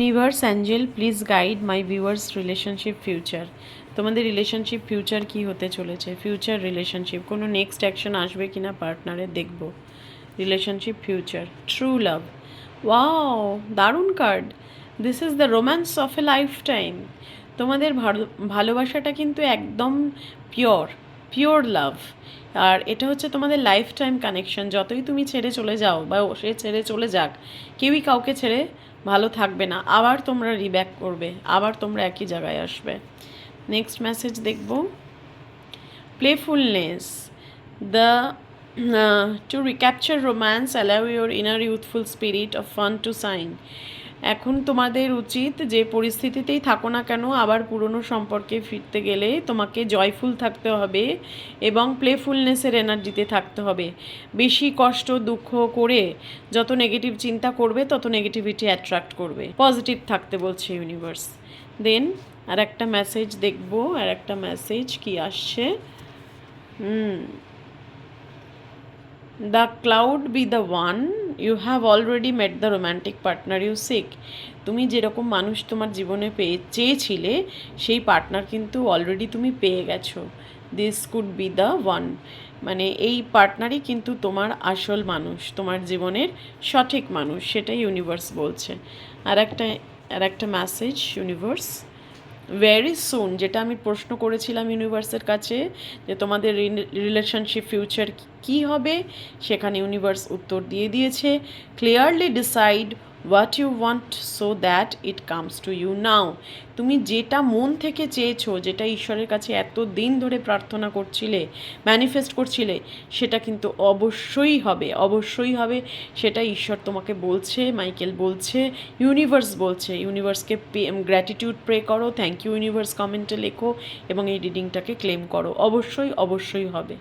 Universe angel please guide my viewers relationship future. তোমাদের relationship future কি হতে চলেছে? ফিউচার রিলেশনশিপ কোনো নেক্সট অ্যাকশন আসবে কি না পার্টনারের দেখব। Relationship future, true love, wow দারুণ card. This is the romance of a lifetime. তোমাদের ভালোবাসাটা কিন্তু একদম পিওর, পিওর লাভ। আর এটা হচ্ছে তোমাদের লাইফ টাইম কানেকশন। যতই তুমি ছেড়ে চলে যাও বা সে ছেড়ে চলে যাক, কেউই কাউকে ছেড়ে ভালো থাকবে না। আবার তোমরা রিব্যাক করবে, আবার তোমরা একই জায়গায় আসবে। নেক্সট মেসেজ দেখব, playfulness, the to recapture romance allow your inner youthful spirit of fun to shine. এখন তোমাদের উচিত যে পরিস্থিতিতেই থাকো না কেন, আবার পুরনো সম্পর্কে ফিরতে গেলে তোমাকে জয়ফুল থাকতে হবে এবং প্লেফুলনেসের এনার্জিতে থাকতে হবে। বেশি কষ্ট দুঃখ করে যত নেগেটিভ চিন্তা করবে তত নেগেটিভিটি অ্যাট্রাক্ট করবে। পজিটিভ থাকতে বলছে ইউনিভার্স। দেন আর একটা মেসেজ দেখবো, আর একটা মেসেজ কি আসছে। The could be the one, you have already met the romantic partner you seek. তুমি যেরকম মানুষ তোমার জীবনে চেয়েছিলে সেই পার্টনার কিন্তু অলরেডি তুমি পেয়ে গেছো। This could be the one, মানে এই পার্টনারই কিন্তু তোমার আসল মানুষ, তোমার জীবনের সঠিক মানুষ, সেটাই ইউনিভার্স বলছে। আর একটা মেসেজ ইউনিভার্স, ভেরি সুন, যেটা আমি প্রশ্ন করেছিলাম ইউনিভার্সের কাছে যে তোমাদের রিলেশনশিপ ফিউচার কী হবে, সেখানে ইউনিভার্স উত্তর দিয়ে দিয়েছে, clearly decide what you want so that it comes to you now. তুমি যেটা মন থেকে চেয়েছো, যেটা ঈশ্বরের কাছে এত দিন ধরে প্রার্থনা করছিলে, ম্যানিফেস্ট করছিলে, সেটা কিন্তু অবশ্যই হবে, অবশ্যই হবে। সেটা ঈশ্বর তোমাকে বলছে, মাইকেল বলছে, ইউনিভার্স বলছে। ইউনিভার্সকে গ্র্যাটিটিউড প্রে করো, থ্যাংক ইউ ইউনিভার্স কমেন্টে লেখো এবং এই রিডিংটাকে ক্লেম করো। অবশ্যই অবশ্যই হবে।